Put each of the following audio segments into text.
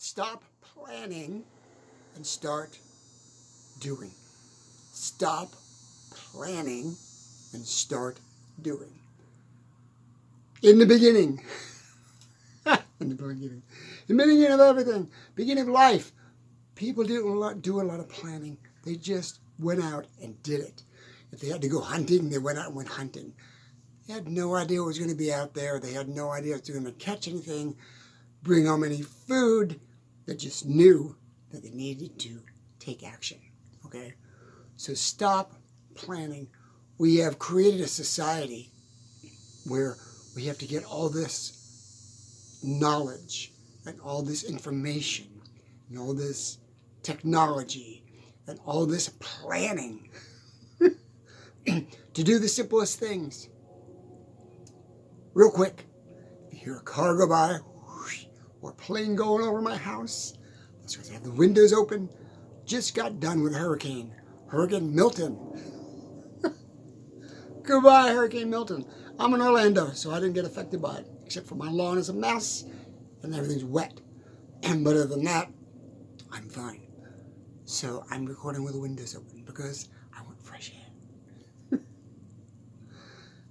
Stop planning and start doing. Stop planning and start doing. In the beginning, in the beginning of everything, beginning of life, people didn't do a lot of planning. They just went out and did it. If they had to go hunting, they went out and went hunting. They had no idea what was going to be out there. They had no idea if they were going to catch anything, bring home any food. They just knew that they needed to take action. Okay? So stop planning. We have created a society where we have to get all this knowledge and all this information and all this technology and all this planning to do the simplest things. Real quick, if you hear a car go by whoosh, or a plane going over my house, that's because I have the windows open. Just got done with a hurricane. Hurricane Milton. Goodbye, Hurricane Milton. I'm in Orlando, so I didn't get affected by it, except for my lawn is a mess and everything's wet. But other than that, I'm fine. So I'm recording with the windows open because I want fresh air.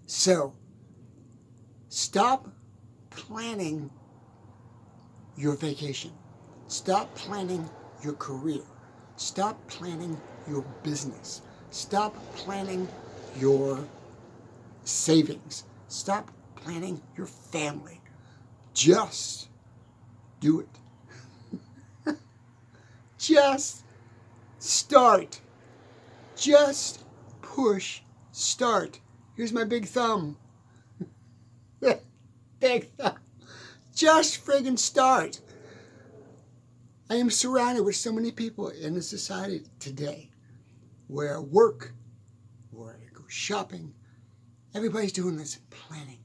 So, stop planning your vacation. Stop planning your career. Stop planning your business. Stop planning your savings. Stop planning your family. Just do it. Just start. Just push start. Here's my big thumb. Big thumb. Just friggin' start. I am surrounded with so many people in the society today where I work, where I go shopping. Everybody's doing this planning.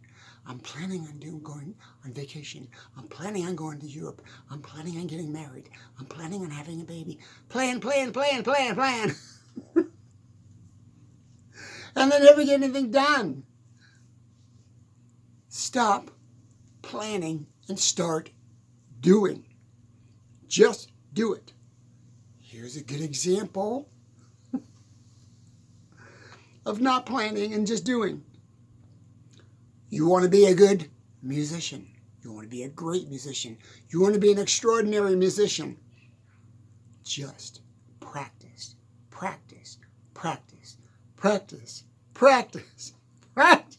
I'm planning on going on vacation. I'm planning on going to Europe. I'm planning on getting married. I'm planning on having a baby. Plan. And they never get anything done. Stop planning and start doing. Just do it. Here's a good example of not planning and just doing. You want to be a good musician. You want to be a great musician. You want to be an extraordinary musician. Just practice, practice, practice, practice, practice, practice,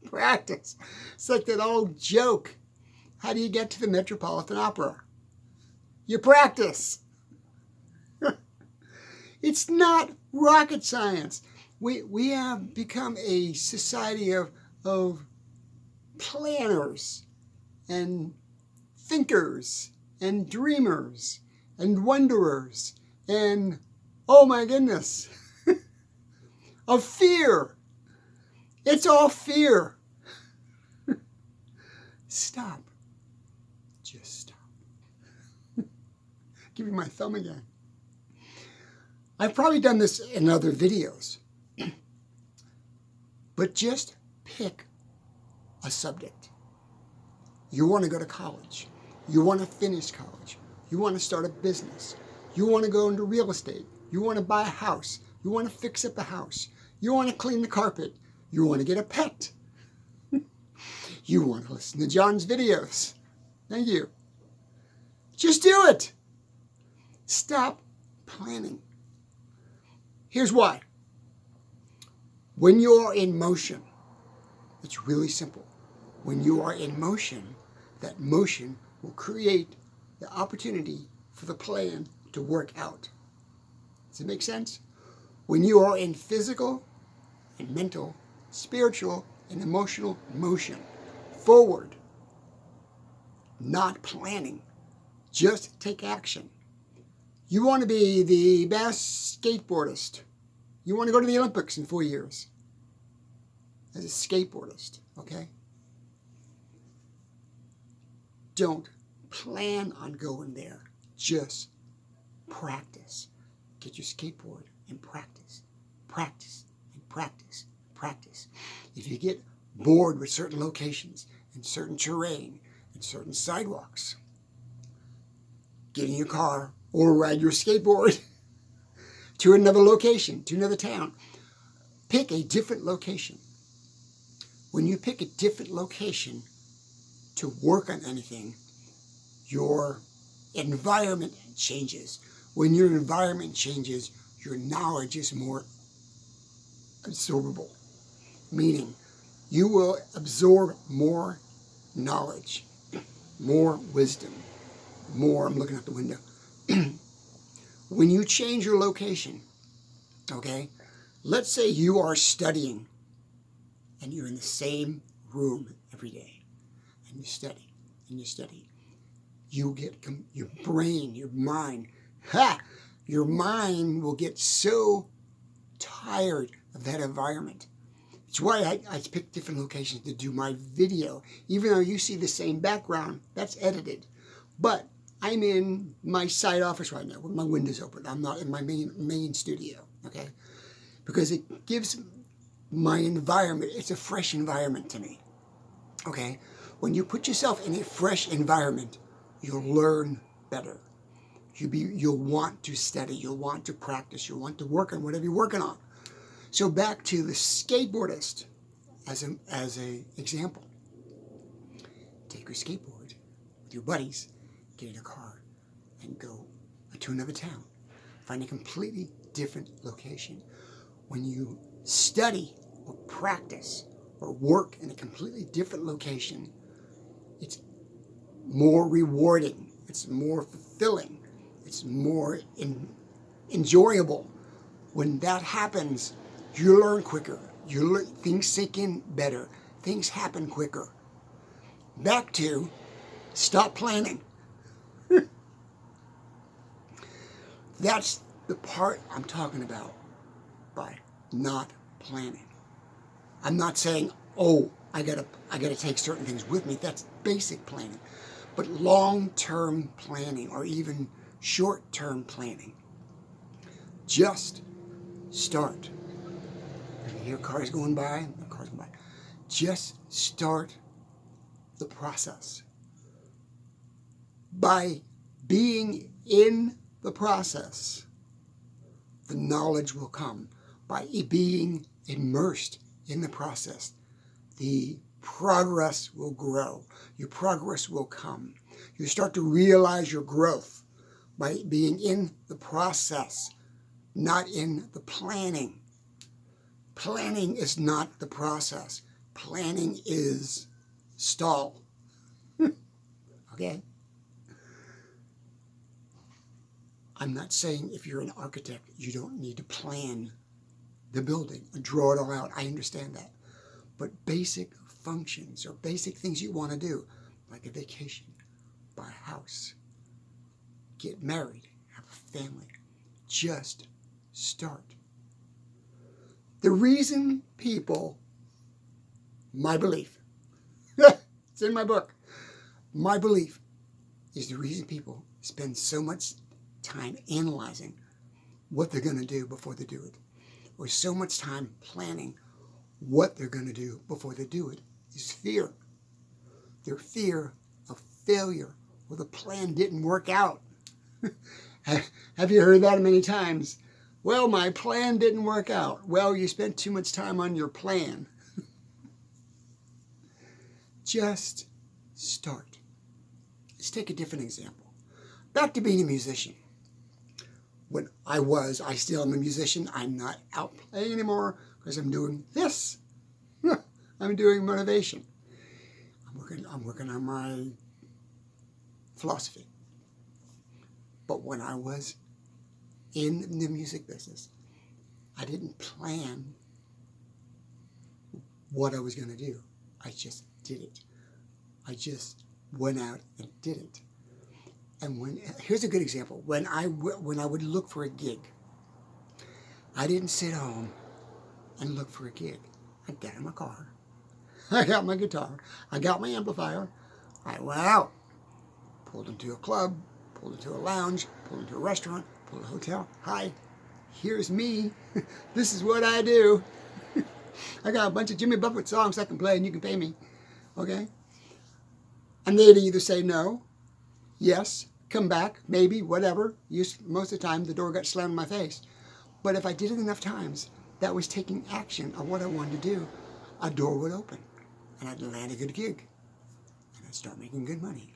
practice. It's like that old joke. How do you get to the Metropolitan Opera? You practice. It's not rocket science. We have become a society of planners and thinkers and dreamers and wonderers and, oh my goodness, of fear. It's all fear. Stop. Just stop. Give me my thumb again. I've probably done this in other videos, but just pick a subject. You want to go to college. You want to finish college. You want to start a business. You want to go into real estate. You want to buy a house. You want to fix up a house. You want to clean the carpet. You want to get a pet. You want to listen to John's videos. Thank you. Just do it. Stop planning. Here's why. When you're in motion, it's really simple. When you are in motion, that motion will create the opportunity for the plan to work out. Does it make sense? When you are in physical and mental, spiritual and emotional motion, forward, not planning, just take action. You want to be the best skateboardist. You want to go to the Olympics in 4 years as a skateboardist, okay? Don't plan on going there. Just practice. Get your skateboard and practice. Practice and practice. Practice. If you get bored with certain locations and certain terrain and certain sidewalks, get in your car or ride your skateboard to another location, to another town. Pick a different location. When you pick a different location to work on anything, your environment changes. When your environment changes, your knowledge is more absorbable, meaning you will absorb more knowledge, more wisdom, more, I'm looking out the window. When you change your location, okay, let's say you are studying and you're in the same room every day and you study and you study. You get your brain, your mind, your mind will get so tired of that environment. It's why I pick different locations to do my video. Even though you see the same background, that's edited. But I'm in my side office right now with my windows open. I'm not in my main studio, okay? Because it gives my environment, it's a fresh environment to me, okay? When you put yourself in a fresh environment, you'll learn better. You'll want to study, you'll want to practice, you'll want to work on whatever you're working on. So back to the skateboardist as a example. Take your skateboard with your buddies, get in a car, and go to another town. Find a completely different location. When you study or practice or work in a completely different location, it's more rewarding, it's more fulfilling, it's more enjoyable. When that happens, you learn quicker. Things sink in better. Things happen quicker. Back to stop planning. That's the part I'm talking about by not planning. I'm not saying, oh, I gotta take certain things with me. That's basic planning. But long-term planning or even short-term planning. Just start. You hear cars going by, Just start the process. By being in the process, the knowledge will come. By being immersed in the process, the progress will grow. Your progress will come. You start to realize your growth by being in the process, not in the planning. Planning is not the process. Planning is stall. Okay? I'm not saying if you're an architect, you don't need to plan the building and draw it all out. I understand that. But basic functions or basic things you want to do, like a vacation, buy a house, get married, have a family, just start. The reason people, my belief, it's in my book, my belief is the reason people spend so much time analyzing what they're going to do before they do it, or so much time planning what they're going to do before they do it, is fear. Their fear of failure, or the plan didn't work out. Have you heard that many times? Well, my plan didn't work out. Well, you spent too much time on your plan. Just start. Let's take a different example. Back to being a musician. When I still am a musician. I'm not out playing anymore because I'm doing this. I'm doing motivation. I'm working on my philosophy. But when I was in the music business, I didn't plan what I was going to do. I just did it. I just went out and did it. And here's a good example. When I would look for a gig, I didn't sit home and look for a gig. I got in my car. I got my guitar. I got my amplifier. I went out, pulled into a club, pulled into a lounge, pulled into a restaurant, pulled into a hotel. Hi, here's me. This is what I do. I got a bunch of Jimmy Buffett songs I can play and you can pay me. Okay? And they'd either say no, yes, come back, maybe, whatever. Most of the time, the door got slammed in my face. But if I did it enough times, that was taking action on what I wanted to do, a door would open, and I'd land a good gig, and I'd start making good money.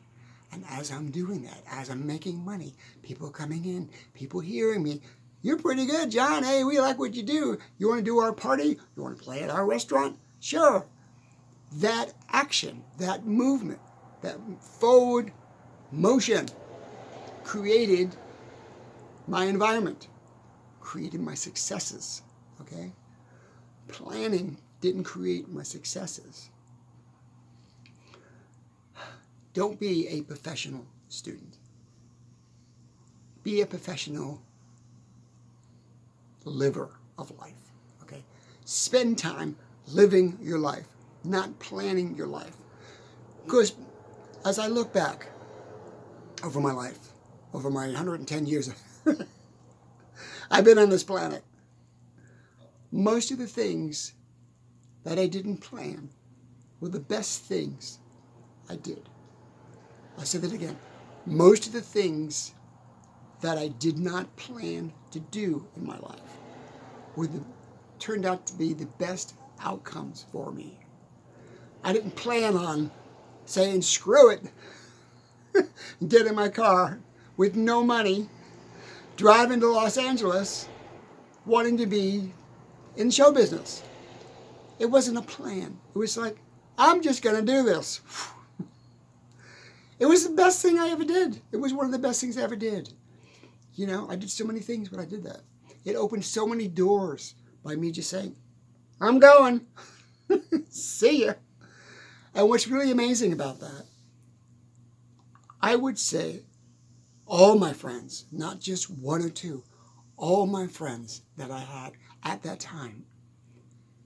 And as I'm doing that, as I'm making money, people coming in, people hearing me, "You're pretty good, John. Hey, we like what you do. You want to do our party? You want to play at our restaurant? Sure." That action, that movement, that forward motion created my environment, created my successes, okay? Planning didn't create my successes. Don't be a professional student. Be a professional liver of life, okay? Spend time living your life, not planning your life. Because as I look back over my life, over my 110 years I've been on this planet, most of the things that I didn't plan were the best things I did. I'll say that again. Most of the things that I did not plan to do in my life turned out to be the best outcomes for me. I didn't plan on saying, screw it, get in my car with no money, driving to Los Angeles, wanting to be in show business. It wasn't a plan. It was like, I'm just going to do this. It was the best thing I ever did. It was one of the best things I ever did. You know, I did so many things when I did that. It opened so many doors by me just saying, I'm going. See ya. And what's really amazing about that, I would say all my friends, not just one or two, all my friends that I had at that time,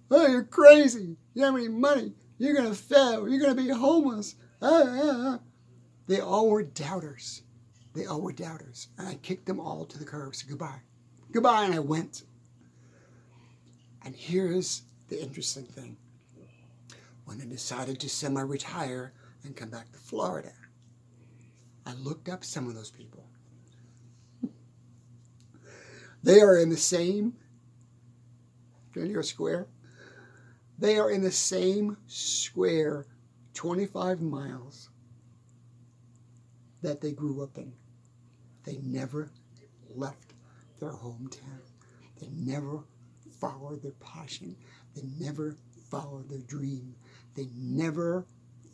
"Oh, you're crazy. You don't have any money. You're going to fail. You're going to be homeless." They all were doubters. They all were doubters. And I kicked them all to the curb. Said, goodbye. Goodbye. And I went. And here's the interesting thing. When I decided to semi-retire and come back to Florida, I looked up some of those people. They are in the same, can you hear a square? They are in the same square 25 miles that they grew up in. They never left their hometown. They never followed their passion. They never followed their dream. They never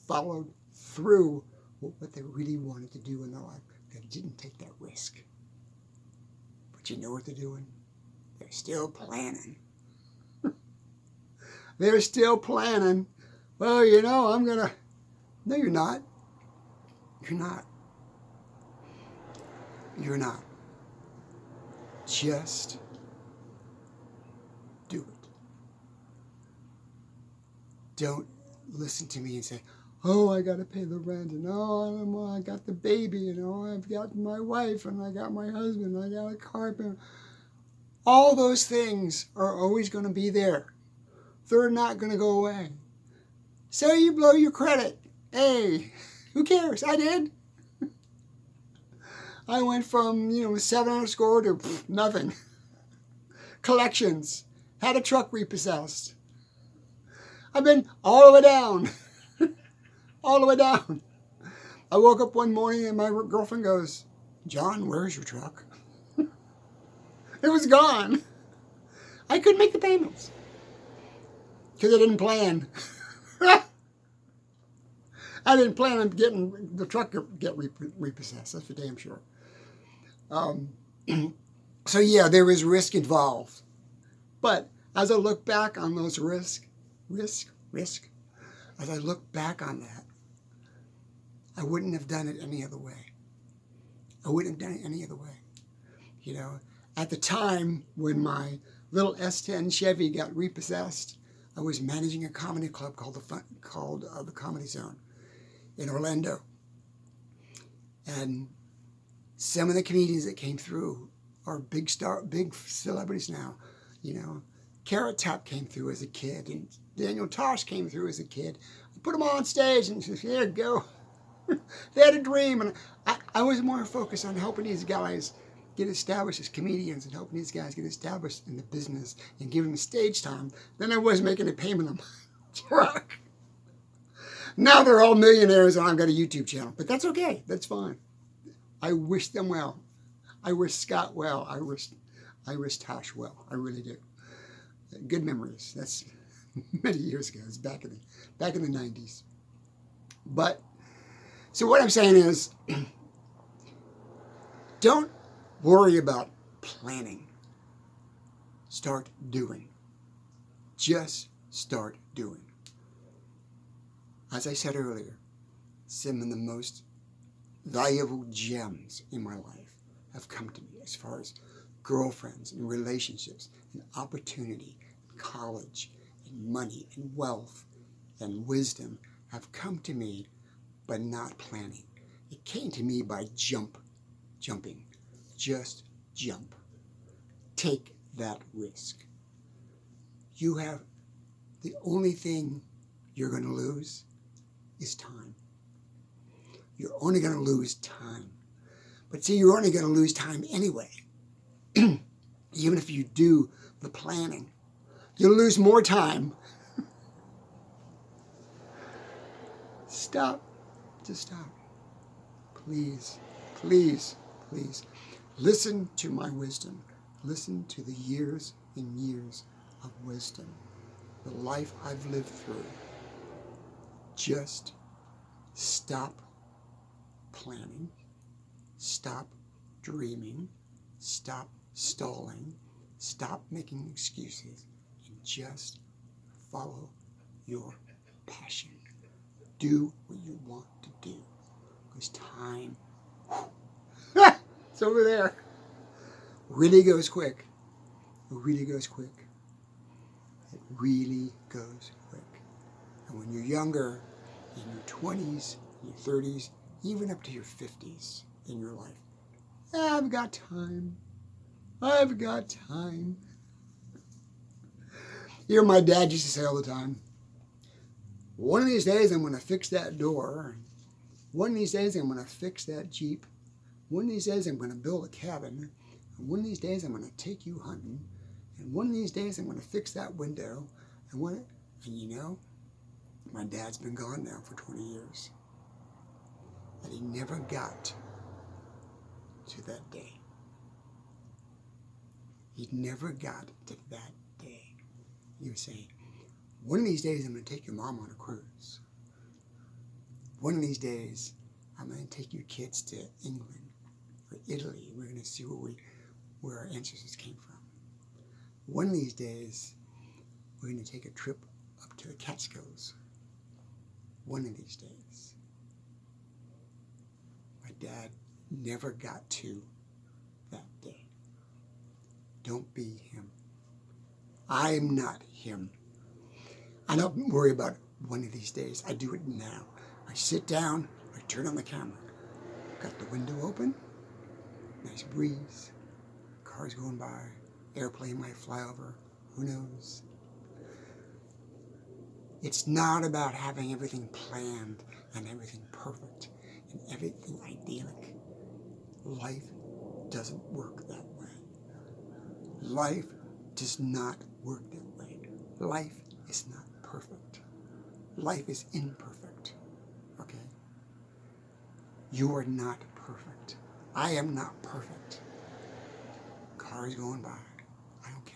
followed through what they really wanted to do in their life. They didn't take that risk. But you know what they're doing? They're still planning. They're still planning. Well, you know, I'm going to... No, you're not. You're not. You're not. Just do it. Don't listen to me and say, oh, I got to pay the rent, and oh, I got the baby, and oh, I've got my wife, and I got my husband, and I got a carpenter. All those things are always going to be there. They're not going to go away. So you blow your credit. Hey, who cares? I did. I went from, 700 score to nothing. Collections. Had a truck repossessed. I've been all the way down. All the way down. I woke up one morning and my girlfriend goes, John, where's your truck? It was gone. I couldn't make the payments. Because I didn't plan. I didn't plan on getting the truck get repossessed. That's for damn sure. So yeah, there is risk involved. But as I look back on those risk, as I look back on that, I wouldn't have done it any other way. I wouldn't have done it any other way. At the time when my little S10 Chevy got repossessed, I was managing a comedy club called the Comedy Zone in Orlando. And some of the comedians that came through are big celebrities now. Carrot Top came through as a kid, and Daniel Tosh came through as a kid. I put them all on stage and said, here, go. They had a dream, and I was more focused on helping these guys get established as comedians and helping these guys get established in the business and giving them stage time than I was making a payment on my truck. Now they're all millionaires and I've got a YouTube channel, but that's okay. That's fine. I wish them well. I wish Scott well. I wish Tosh well. I really do. Good memories. That's many years ago. It's back in the 90s. But so what I'm saying is, don't worry about planning. Start doing. Just start doing. As I said earlier, some of the most valuable gems in my life have come to me as far as girlfriends and relationships and opportunity, and college and money and wealth and wisdom have come to me by not planning. It came to me by jumping. Just jump. Take that risk. You have the only thing you're going to lose is time. You're only going to lose time. But see, you're only going to lose time anyway. Even if you do the planning, you'll lose more time. Stop. Just stop. Please, please, please. Listen to my wisdom. Listen to the years and years of wisdom. The life I've lived through. Just stop planning. Stop dreaming. Stop stalling. Stop making excuses. And just follow your passion. Do what you want to do. Because time, it's over there. Really goes quick. It really goes quick. It really goes quick. And when you're younger, in your 20s, in your 30s, even up to your 50s in your life, I've got time. I've got time. You know, my dad used to say all the time, one of these days I'm going to fix that door. One of these days I'm going to fix that Jeep. One of these days I'm going to build a cabin. And one of these days I'm going to take you hunting. And one of these days I'm going to fix that window. And you know, my dad's been gone now for 20 years. And he never got to that day. He never got to that day. He was saying, one of these days I'm going to take your mom on a cruise. One of these days I'm going to take you kids to England or Italy. We're going to see where our ancestors came from. One of these days we're going to take a trip up to the Catskills. One of these days. My dad never got to that day. Don't be him. I'm not him. I don't worry about one of these days. I do it now. I sit down, I turn on the camera. Got the window open, nice breeze, cars going by, airplane might fly over, who knows? It's not about having everything planned and everything perfect and everything idyllic. Life doesn't work that way. Life does not work that way. Life is not perfect. Life is imperfect. Okay? You are not perfect. I am not perfect. Cars going by. I don't care.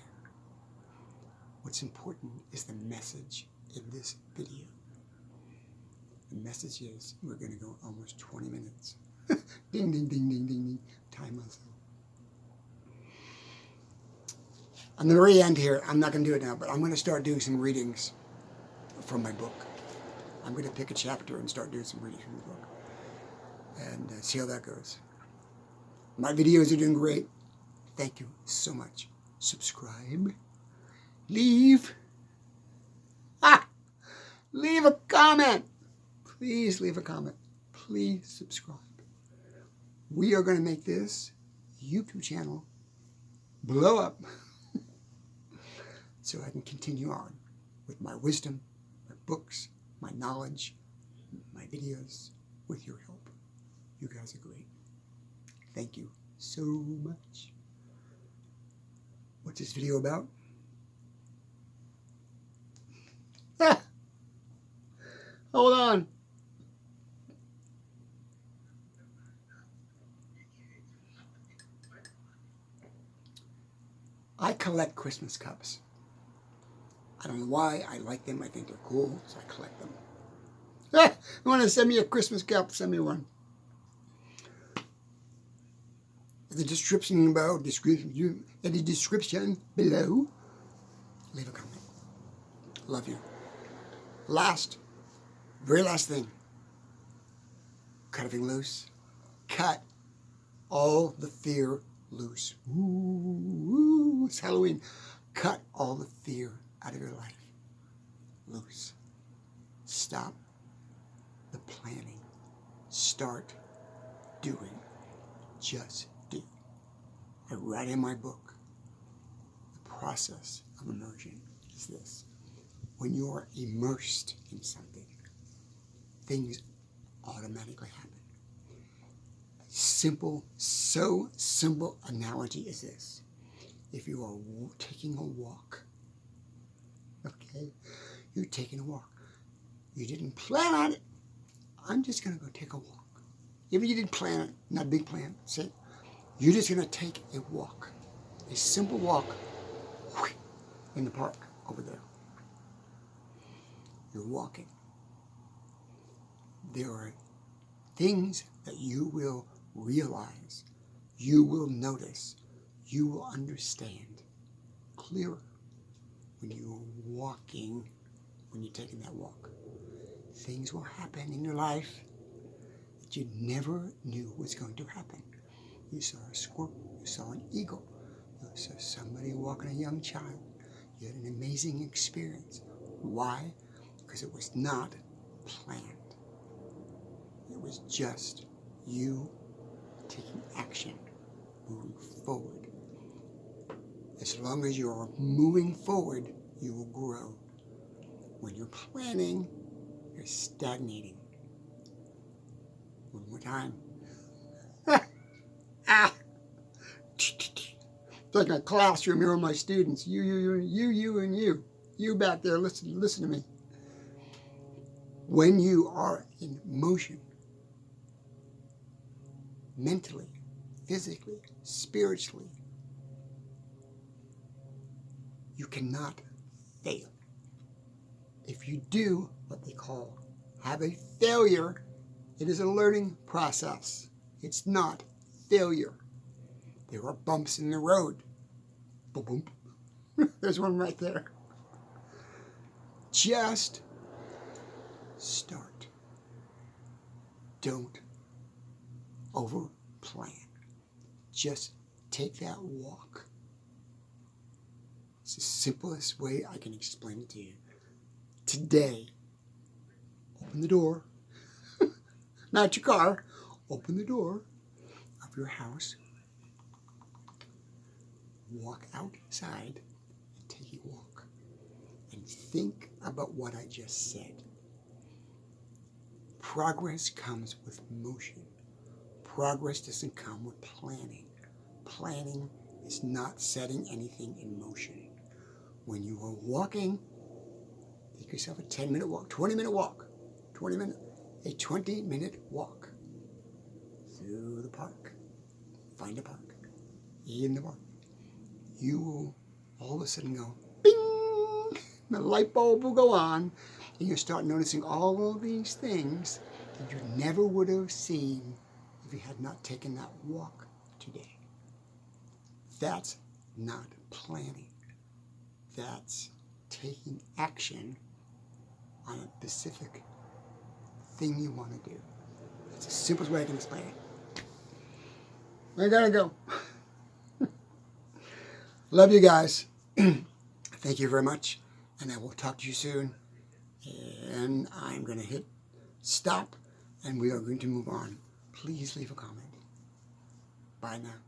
What's important is the message in this video. The message is we're going to go almost 20 minutes. Ding, ding, ding, ding, ding, ding. Time myself. On the very end here, I'm not going to do it now, but I'm going to start doing some readings from my book. I'm going to pick a chapter and start doing some readings from the book. And see how that goes. My videos are doing great. Thank you so much. Subscribe. Leave a comment. Please leave a comment. Please subscribe. We are going to make this YouTube channel blow up so I can continue on with my wisdom, my books, my knowledge, my videos with your help. You guys are great. Thank you so much. What's this video about? Ah, hold on. I collect Christmas cups. I don't know why. I like them. I think they're cool, so I collect them. Ah, you want to send me a Christmas cup? Send me one. The description below, in the description below, leave a comment. Love you. Very last thing. Cut everything loose. Cut all the fear loose. Ooh, it's Halloween. Cut all the fear out of your life. Loose. Stop the planning. Start doing. Just do. I write in my book, the process of immersion is this. When you are immersed in something, things automatically happen. So simple analogy is this. If you are taking a walk, okay, you're taking a walk. You didn't plan on it. I'm just going to go take a walk. Even you didn't plan it, not a big plan, say, you're just going to take a walk, a simple walk in the park over there. You're walking. There are things that you will realize, you will notice, you will understand clearer when you're walking, when you're taking that walk. Things will happen in your life that you never knew was going to happen. You saw a squirrel, you saw an eagle, you saw somebody walking a young child. You had an amazing experience. Why? Because it was not planned. It was just you taking action, moving forward. As long as you're moving forward, you will grow. When you're planning, you're stagnating. One more time. It's like a classroom here with my students. You, and you. You back there, listen to me. When you are in motion, mentally, physically, spiritually, you cannot fail. If you do what they call have a failure, it is a learning process. It's not failure. There are bumps in the road. Boom, boom. There's one right there. Just start. Don't over plan. Just take that walk. It's the simplest way I can explain it to you. Today, open the door. Not your car. Open the door of your house. Walk outside and take a walk. And think about what I just said. Progress comes with motion. Progress doesn't come with planning. Planning is not setting anything in motion. When you are walking, take yourself a 10-minute walk, 20-minute walk, a 20-minute walk through the park. Find a park. In the park. You will all of a sudden go, bing! The light bulb will go on, and you'll start noticing all of these things that you never would have seen if you had not taken that walk today. That's not planning. That's taking action on a specific thing you want to do. That's the simplest way I can explain it. I gotta go. Love you guys. Thank you very much. And I will talk to you soon. And I'm going to hit stop. And we are going to move on. Please leave a comment. Bye now.